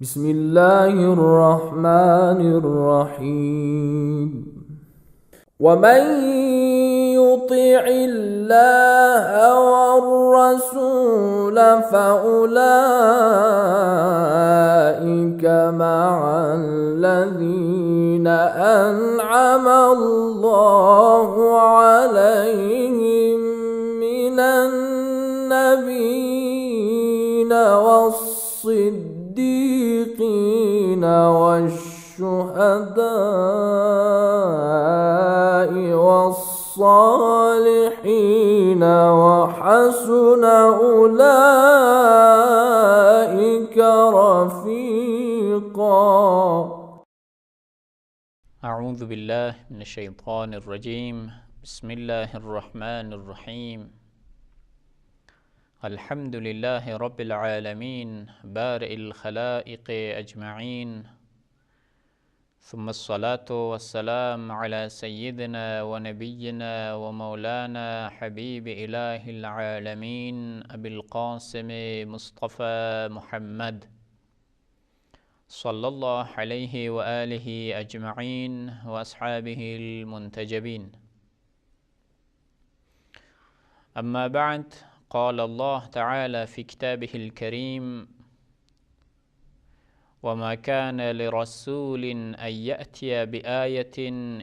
بسم الله الرحمن الرحيم ومن يطع الله والرسول فأولئك مع الذين أنعم الله عليهم من النبيين والصديقين والشهداء والصالحين وحسن أولئك رفيقا. أعوذ بالله من الشيطان الرجيم. بسم الله الرحمن الرحيم. الحمد لله رب العالمين بارئ الخلائق أجمعين، ثم الصلاة والسلام على سيدنا ونبينا ومولانا حبيب إله العالمين أبي القاسم مصطفى محمد صلى الله عليه وآله أجمعين وأصحابه المنتجبين. أما بعد، قال الله تعالى في كتابه الكريم: وما كان لرسول أن يأتي بآية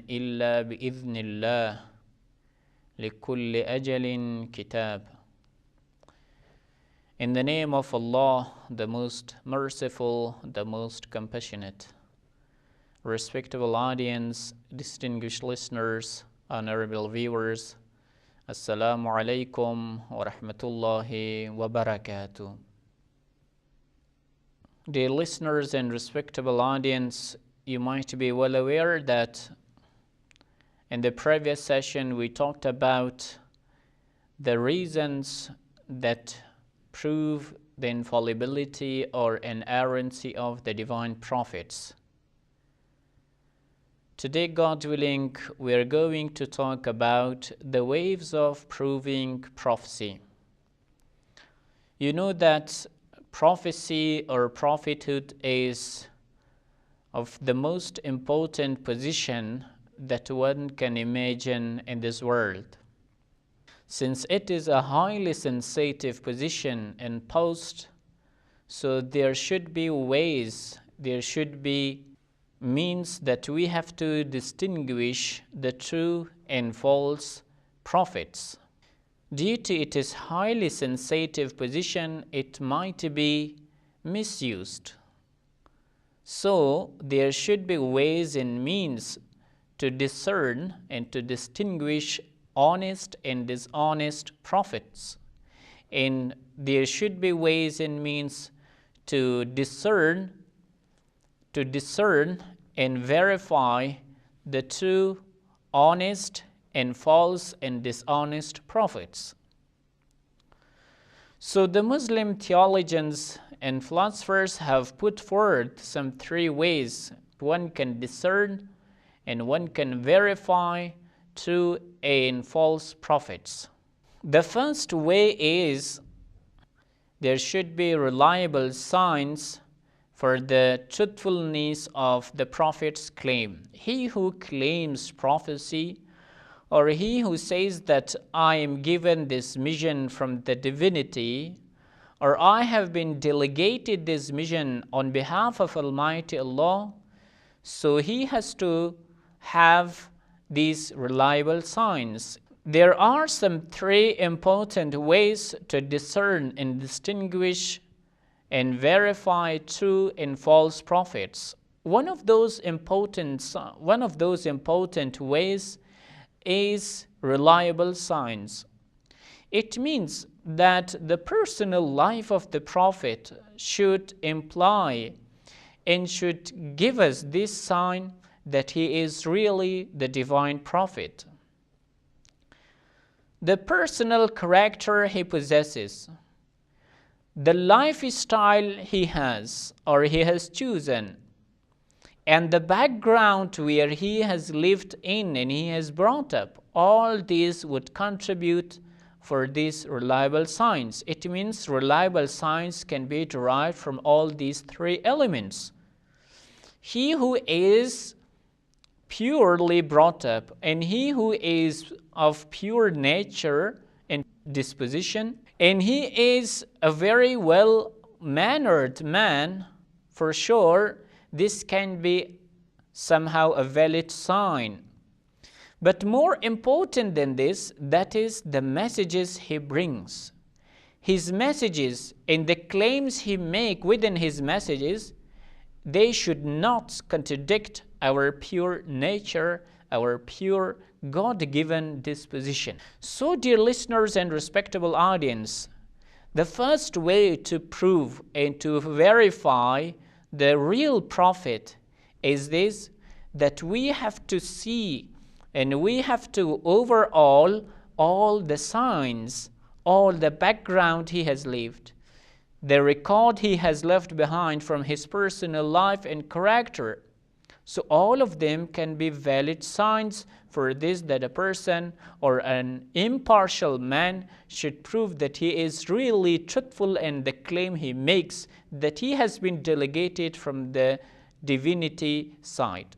إلا بإذن الله لكل أجل كتاب. In the name of Allah, the most merciful, the most compassionate. Respectable audience, distinguished listeners, honorable viewers, Assalamu alaikum wa rahmatullahi wa barakatuh. Dear listeners and respectable audience, you might be well aware that in the previous session we talked about the reasons that prove the infallibility or inerrancy of the divine prophets. Today, God willing, we are going to talk about the waves of proving prophecy. You know that prophecy or prophethood is of the most important position that one can imagine in this world. Since it is a highly sensitive position and post, so there should be ways, there should be means that we have to distinguish the true and false prophets. Due to its highly sensitive position, it might be misused. So there should be ways and means to discern and to distinguish honest and dishonest prophets. And there should be ways and means to discern and verify the true, honest, and false and dishonest prophets. So the Muslim theologians and philosophers have put forward some three ways one can discern and one can verify true and false prophets. The first way is there should be reliable signs for the truthfulness of the prophet's claim. He who claims prophecy, or he who says that I am given this mission from the divinity, or I have been delegated this mission on behalf of Almighty Allah, so he has to have these reliable signs. There are some three important ways to discern and distinguish and verify true and false prophets. One of those important ways is reliable signs. It means that the personal life of the prophet should imply and should give us this sign that he is really the divine prophet. The personal character he possesses, the lifestyle he has or he has chosen, and the background where he has lived in and he has brought up, all these would contribute for these reliable signs. It means reliable signs can be derived from all these three elements. He who is purely brought up, and he who is of pure nature and disposition, and he is a very well-mannered man, for sure, this can be somehow a valid sign. But more important than this, that is the messages he brings. His messages and the claims he makes within his messages, they should not contradict our pure nature, our pure God-given disposition. So, dear listeners and respectable audience, the first way to prove and to verify the real prophet is this, that we have to see and we have to overall all the signs, all the background he has lived, the record he has left behind from his personal life and character. So all of them can be valid signs for this, that a person or an impartial man should prove that he is really truthful in the claim he makes, that he has been delegated from the divinity side.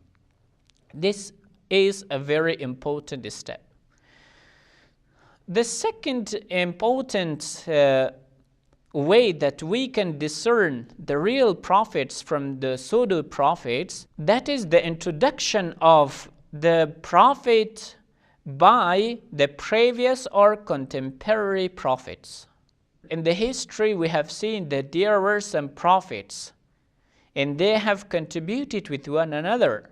This is a very important step. The second important way that we can discern the real prophets from the pseudo prophets, that is the introduction of the prophet by the previous or contemporary prophets. In the history, we have seen that there were some prophets and they have contributed with one another.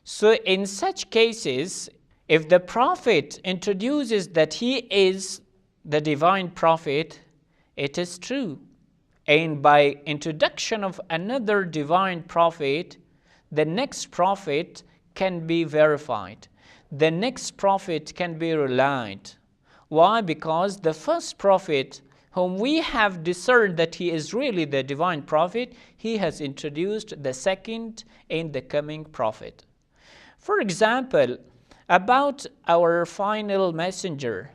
So in such cases, if the prophet introduces that he is the divine prophet, it is true. And by introduction of another divine prophet, the next prophet can be verified. The next prophet can be relied. Why? Because the first prophet, whom we have discerned that he is really the divine prophet, he has introduced the second and the coming prophet. For example, about our final messenger,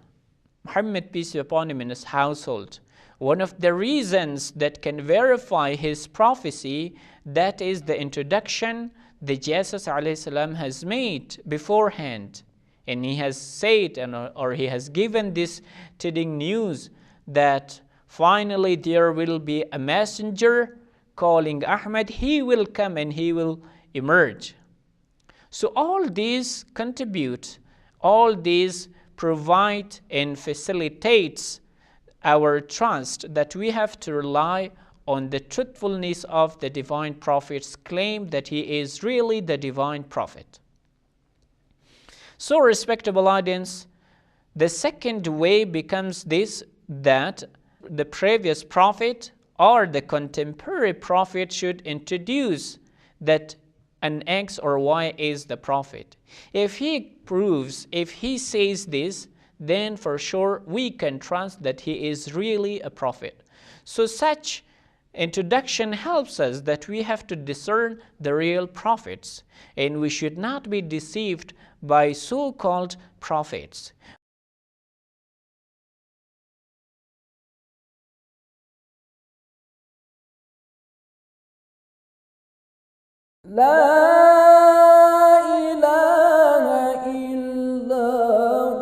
Muhammad, peace be upon him, and his household, one of the reasons that can verify his prophecy, that is the introduction that Jesus ﷺ has made beforehand. And he has said, or he has given this telling news, that finally there will be a messenger calling Ahmad. He will come and he will emerge. So all these contribute, all these provide and facilitates our trust that we have to rely on the truthfulness of the divine prophet's claim that he is really the divine prophet. So, respectable audience, the second way becomes this, that the previous prophet or the contemporary prophet should introduce that an X or Y is the prophet. If he proves, if he says this, then for sure we can trust that he is really a prophet. So such introduction helps us that we have to discern the real prophets, and we should not be deceived by so-called prophets. لا إله إلا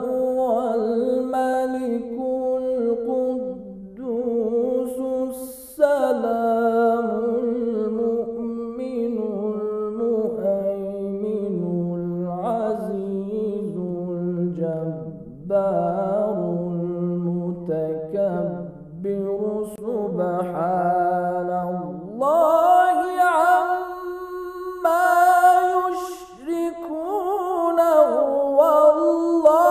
هو الملك القدوس السلام المؤمن المهيمن العزيز الجبار المتكبر سبحان الله عما يشركون والله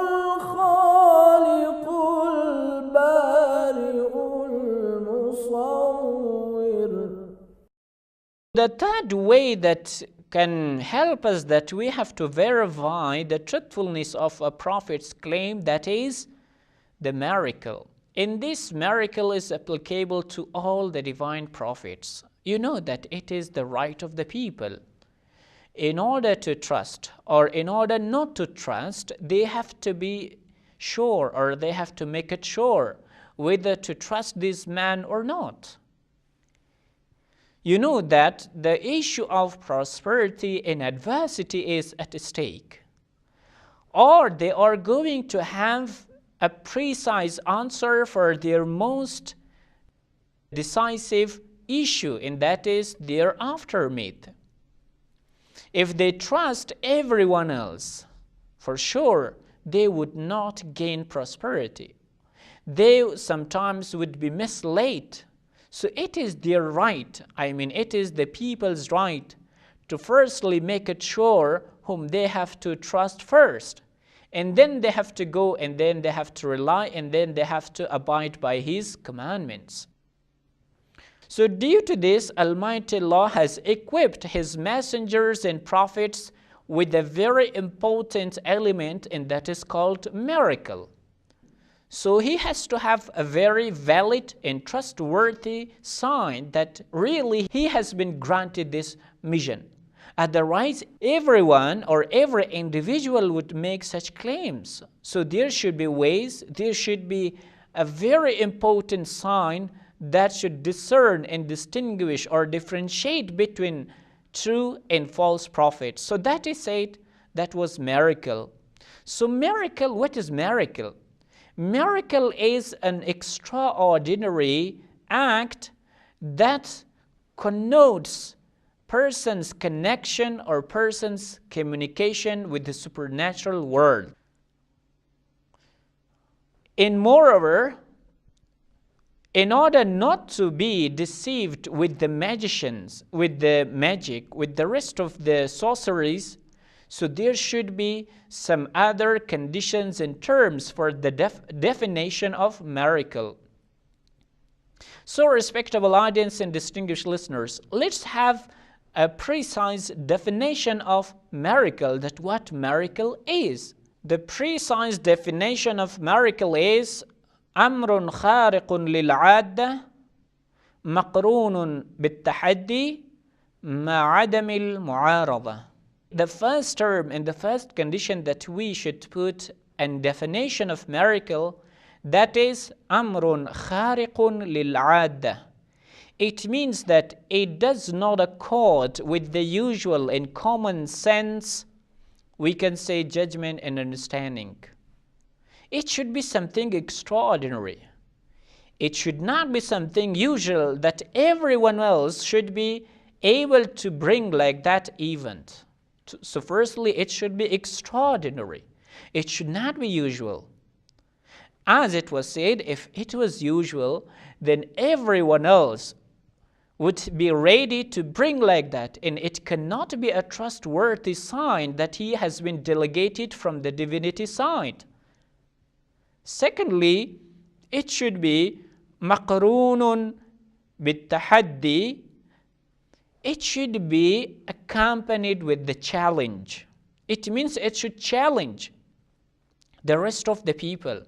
الخالق البارئ المصور. The third way that can help us that we have to verify the truthfulness of a prophet's claim, that is the miracle. And this miracle is applicable to all the divine prophets. You know that it is the right of the people. In order to trust or in order not to trust, they have to be sure, or they have to make it sure whether to trust this man or not. You know that the issue of prosperity and adversity is at stake, or they are going to have a precise answer for their most decisive issue, and that is their aftermath. If they trust everyone else, for sure they would not gain prosperity. They sometimes would be misled. So it is their right, it is the people's right to firstly make it sure whom they have to trust first. And then they have to go, and then they have to rely, and then they have to abide by His commandments. So due to this, Almighty Allah has equipped His messengers and prophets with a very important element, and that is called miracle. So He has to have a very valid and trustworthy sign that really He has been granted this mission. Otherwise, everyone or every individual would make such claims. So there should be ways, there should be a very important sign that should discern and distinguish or differentiate between true and false prophets. So that is said, that was miracle. So miracle, what is miracle? Miracle is an extraordinary act that connotes person's connection or person's communication with the supernatural world. And moreover, in order not to be deceived with the magicians, with the magic, with the rest of the sorceries, so there should be some other conditions and terms for the definition of miracle. So, respectable audience and distinguished listeners, let's have a precise definition of miracle, that what miracle is. The precise definition of miracle is أمر خارق للعادة مقرون بالتحدي مع عدم المعارضة. The first term and the first condition that we should put in definition of miracle, that is أمر خارق للعادة. It means that it does not accord with the usual and common sense, we can say, judgment and understanding. It should be something extraordinary. It should not be something usual that everyone else should be able to bring like that event. So firstly, it should be extraordinary. It should not be usual. As it was said, if it was usual, then everyone else would be ready to bring like that, and it cannot be a trustworthy sign that he has been delegated from the divinity side. Secondly, it should be مقرون بالتحدي. It should be accompanied with the challenge. It means it should challenge the rest of the people.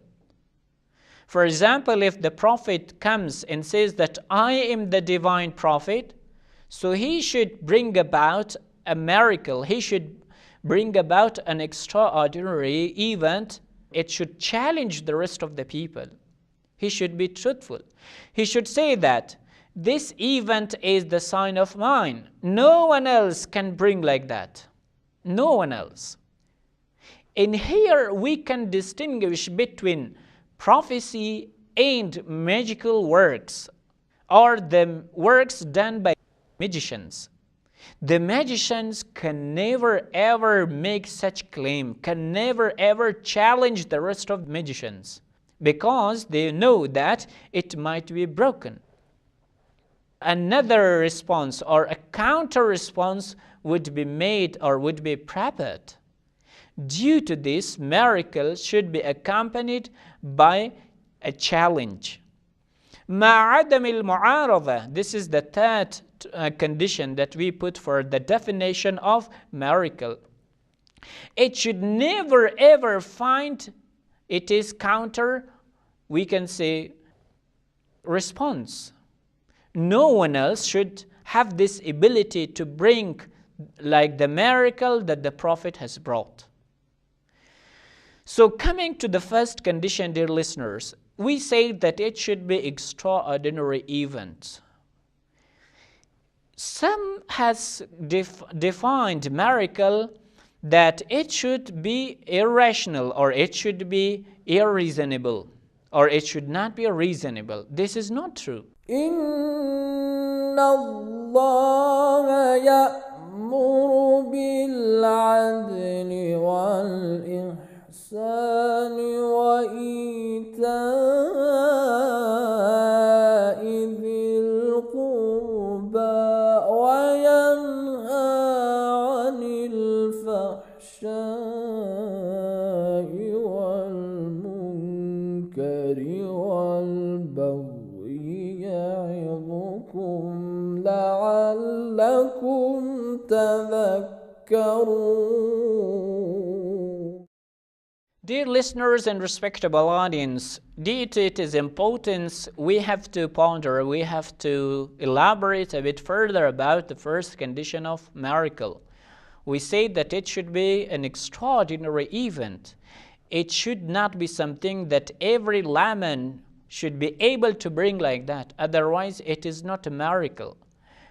For example, if the prophet comes and says that I am the divine prophet, so he should bring about a miracle. He should bring about an extraordinary event. It should challenge the rest of the people. He should be truthful. He should say that this event is the sign of mine. No one else can bring like that. No one else. And here we can distinguish between prophecy and magical works, or the works done by magicians. The magicians can never ever make such claim, can never ever challenge the rest of magicians, because they know that it might be broken. Another response or a counter response would be made or would be prepared. Due to this, miracle should be accompanied by a challenge. مع عدم المعارضة. This is the third condition that we put for the definition of miracle. It should never ever find it is counter, we can say, response. No one else should have this ability to bring like the miracle that the prophet has brought. So coming to the first condition, dear listeners, we say that it should be extraordinary event. Some has defined miracle that it should be irrational, or it should be irreasonable, or it should not be reasonable. This is not true. إن الله يأمر بالعدل والإحسان وإيتاء ذي القربى وينهى عن الفحشاء والمنكر والبغي يعظكم لعلكم تذكرون. Dear listeners and respectable audience, due to its importance, we have to ponder, we have to elaborate a bit further about the first condition of miracle. We say that it should be an extraordinary event. It should not be something that every layman should be able to bring like that. Otherwise, it is not a miracle.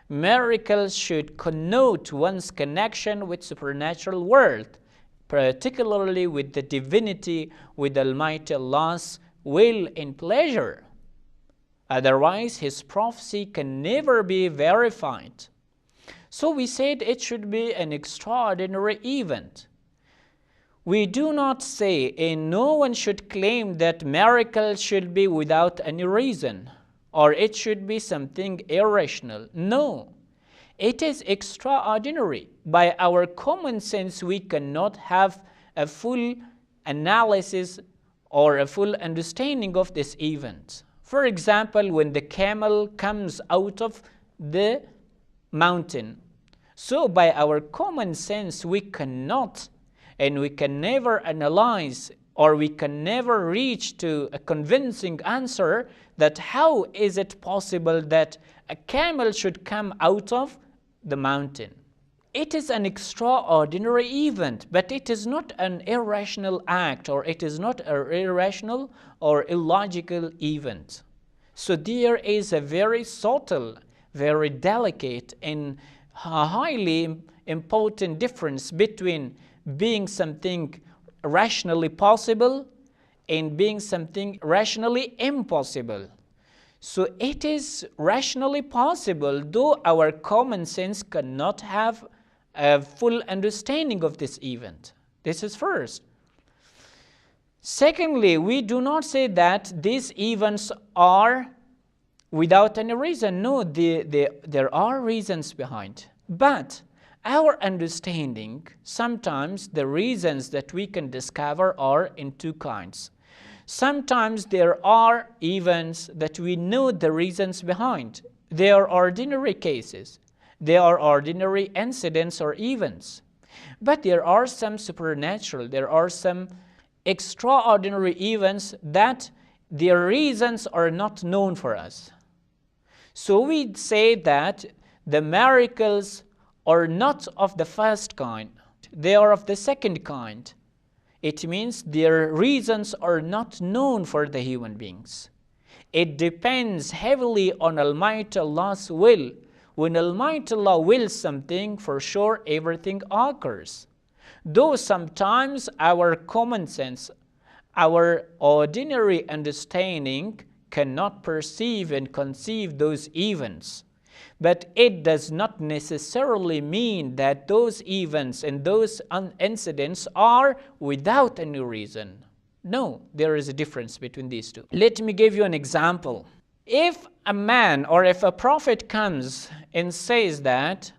Miracles should connote one's connection with supernatural world, particularly with the divinity, with Almighty Allah's will and pleasure. Otherwise, his prophecy can never be verified. So we said it should be an extraordinary event. We do not say, and no one should claim that miracles should be without any reason, or it should be something irrational. No, it is extraordinary. By our common sense, we cannot have a full analysis or a full understanding of this event. For example, when the camel comes out of the mountain. So by our common sense, we cannot and we can never analyze, or we can never reach to a convincing answer that how is it possible that a camel should come out of the mountain. It is an extraordinary event, but it is not an irrational act, or it is not an irrational or illogical event. So there is a very subtle, very delicate and highly important difference between being something rationally possible and being something rationally impossible. So it is rationally possible, though our common sense cannot have a full understanding of this event. This is first. Secondly, we do not say that these events are without any reason. No, there are reasons behind. But our understanding, sometimes the reasons that we can discover are in two kinds. Sometimes there are events that we know the reasons behind. They are ordinary cases. They are ordinary incidents or events. But there are some supernatural, there are some extraordinary events that their reasons are not known for us. So we say that the miracles are not of the first kind, they are of the second kind. It means their reasons are not known for the human beings. It depends heavily on Almighty Allah's will. When Almighty Allah wills something, for sure everything occurs. Though sometimes our common sense, our ordinary understanding cannot perceive and conceive those events. But it does not necessarily mean that those events and those incidents are without any reason. No, there is a difference between these two. Let me give you an example. If a man or if a prophet comes and says that,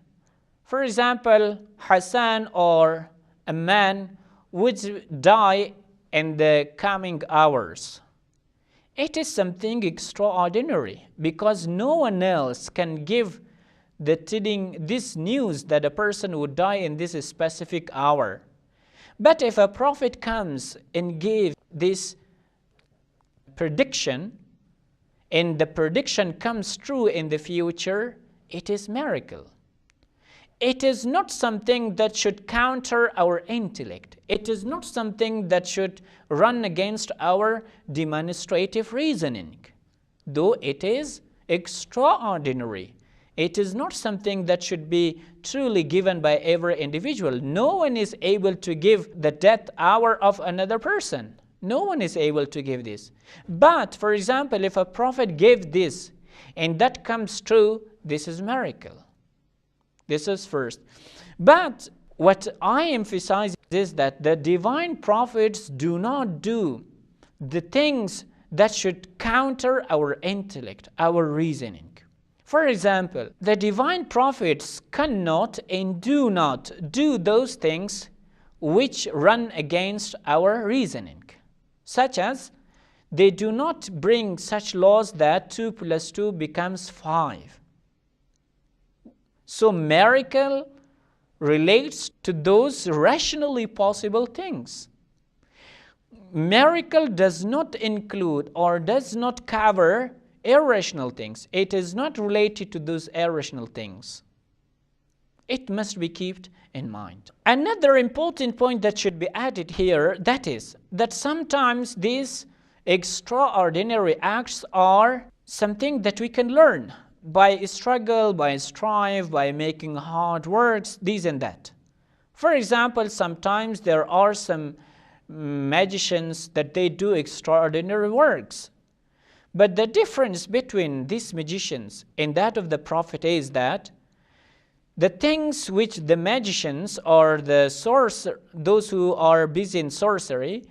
for example, Hussain or a man would die in the coming hours, it is something extraordinary because no one else can give this news that a person would die in this specific hour. But if a prophet comes and gives this prediction, and the prediction comes true in the future, it is miracle. it is not something that should counter our intellect. It is not something that should run against our demonstrative reasoning, though it is extraordinary. It is not something that should be truly given by every individual. No one is able to give the death hour of another person. No one is able to give this. But, for example, if a prophet gave this and that comes true, this is miracle. This is first. But what I emphasize is that the divine prophets do not do the things that should counter our intellect, our reasoning. For example, the divine prophets cannot and do not do those things which run against our reasoning, such as they do not bring such laws that 2 plus 2 becomes 5. So miracle relates to those rationally possible things. Miracle does not include or does not cover irrational things. It is not related to those irrational things. It must be kept in mind. Another important point that should be added here, that is that sometimes these extraordinary acts are something that we can learn by struggle, by strive, by making hard works, this and that. For example, sometimes there are some magicians that they do extraordinary works. But the difference between these magicians and that of the prophet is that the things which the magicians or those who are busy in sorcery,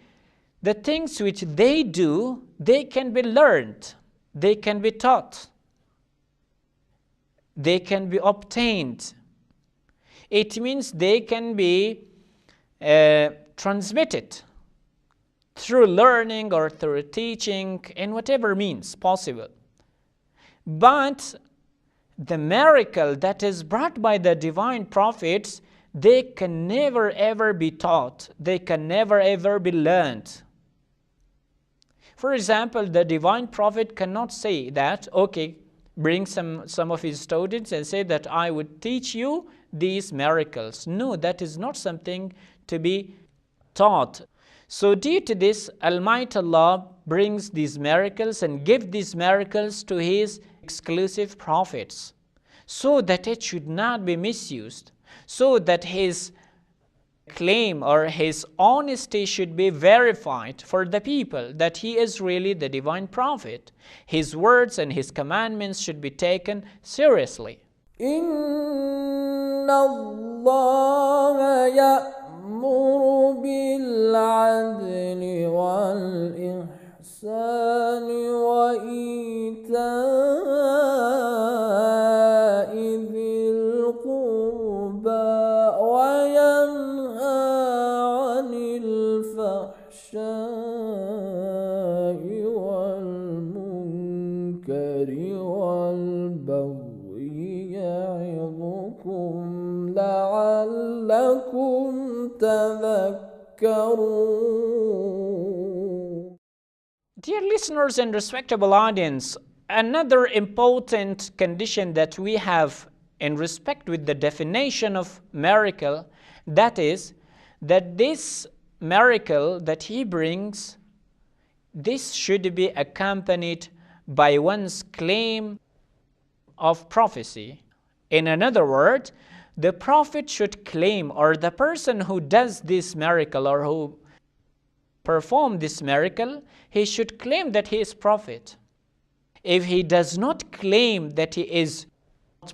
the things which they do, they can be learned, they can be taught, they can be obtained. It means they can be transmitted through learning or through teaching in whatever means possible. But the miracle that is brought by the divine prophets, they can never ever be taught. They can never ever be learned. For example, the divine prophet cannot say that, okay, bring some of his students and say that I would teach you these miracles. No, that is not something to be taught. So due to this, Almighty Allah brings these miracles and gives these miracles to His exclusive prophets, so that it should not be misused, so that His claim or His honesty should be verified for the people, that He is really the divine prophet. His words and His commandments should be taken seriously. إن الله يأمر بالعدل والإحسان وإيتاء ذي القربى وينهى عن الفحشاء والمنكر والبغي يعظكم لعلكم تذكرون. Dear listeners and respectable audience, another important condition that we have in respect with the definition of miracle, that is that this miracle that he brings, this should be accompanied by one's claim of prophecy. In another word, the prophet should claim, or the person who does this miracle or who perform this miracle, he should claim that he is prophet. If he does not claim that he is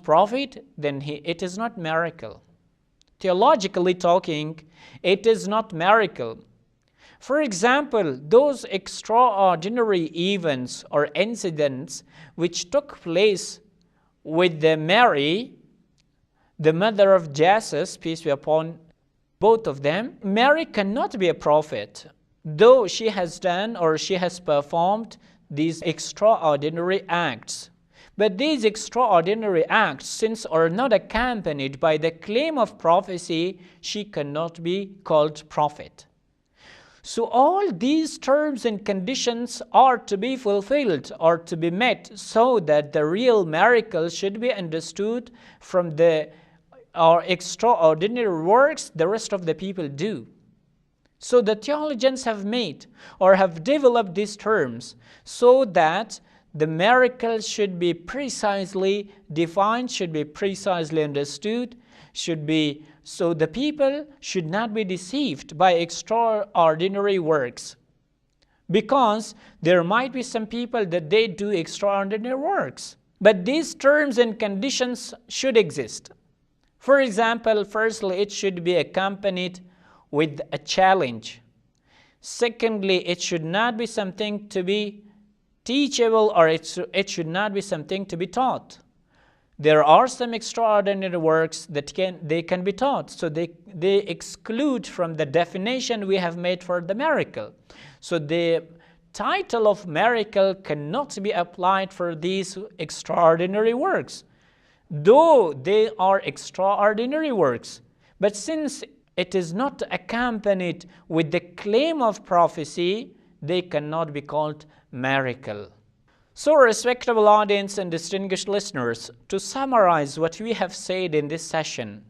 prophet, then it is not miracle. Theologically talking, it is not miracle. For example, those extraordinary events or incidents which took place with Mary, the mother of Jesus, peace be upon both of them, Mary cannot be a prophet, though she has done or she has performed these extraordinary acts. But these extraordinary acts, since are not accompanied by the claim of prophecy, she cannot be called prophet. So all these terms and conditions are to be fulfilled or to be met so that the real miracle should be understood from the or extraordinary works the rest of the people do. So the theologians have made or have developed these terms so that the miracle should be precisely defined, should be precisely understood, so the people should not be deceived by extraordinary works. Because there might be some people that they do extraordinary works. But these terms and conditions should exist. For example, firstly, it should be accompanied with a challenge. Secondly, it should not be something to be teachable, or it should not be something to be taught. There are some extraordinary works that they can be taught, so they exclude from the definition we have made for the miracle. So the title of miracle cannot be applied for these extraordinary works, though they are extraordinary works. But since it is not accompanied with the claim of prophecy, they cannot be called miracle. So, respectable audience and distinguished listeners, to summarize what we have said in this session,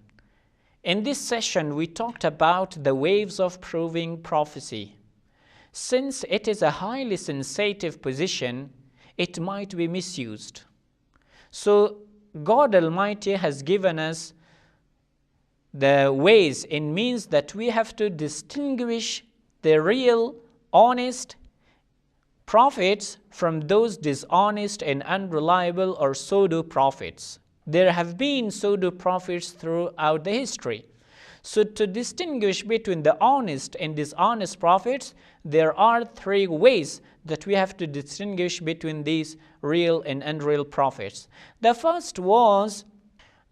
we talked about the ways of proving prophecy. Since it is a highly sensitive position, it might be misused. So, God Almighty has given us the ways and means that we have to distinguish the real, honest prophets from those dishonest and unreliable or pseudo-prophets. There have been pseudo-prophets throughout the history. So to distinguish between the honest and dishonest prophets, there are three ways that we have to distinguish between these real and unreal prophets. The first was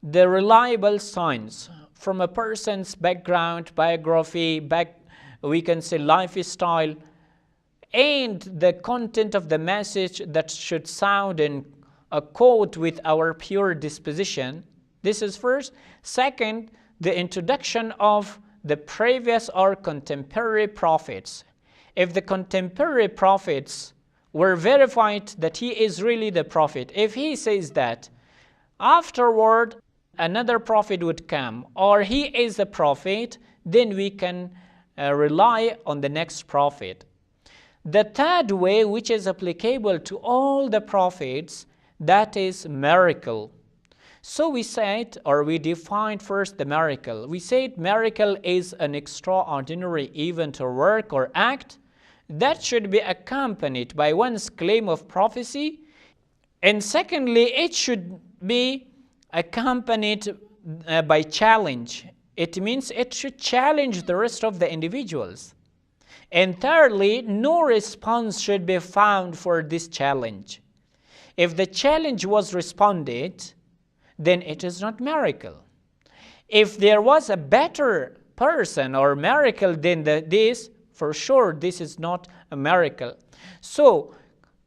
the reliable signs from a person's background, biography, we can say lifestyle, and the content of the message that should sound in accord with our pure disposition. This is first. Second, the introduction of the previous or contemporary prophets. If the contemporary prophets were verified that he is really the prophet, if he says that afterward another prophet would come, or he is a prophet, then we can rely on the next prophet. The third way, which is applicable to all the prophets, that is miracle. So we said, or we defined first the miracle. We said miracle is an extraordinary event or work or act that should be accompanied by one's claim of prophecy. And secondly, it should be accompanied by challenge. It means it should challenge the rest of the individuals. And thirdly, no response should be found for this challenge. If the challenge was responded, then it is not miracle. If there was a better person or miracle than this, for sure this is not a miracle. So,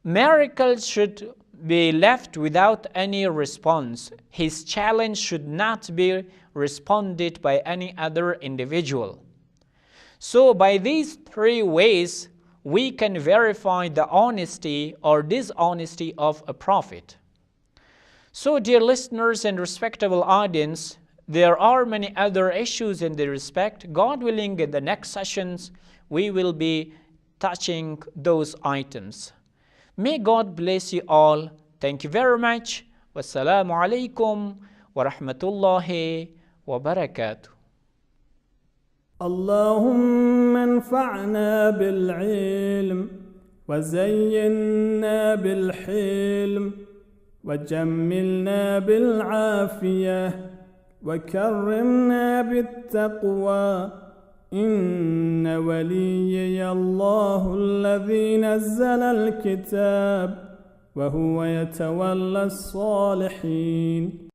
miracles should be left without any response. His challenge should not be responded by any other individual. So by these three ways, we can verify the honesty or dishonesty of a prophet. So dear listeners and respectable audience, there are many other issues in the respect. God willing, in the next sessions, we will be touching those items. May God bless you all. Thank you very much. Wassalamu alaikum wa rahmatullahi wa barakatuh. اللهم انفعنا بالعلم وزينا بالحلم وجملنا بالعافية وكرمنا بالتقوى إن وليي الله الذي نزل الكتاب وهو يتولى الصالحين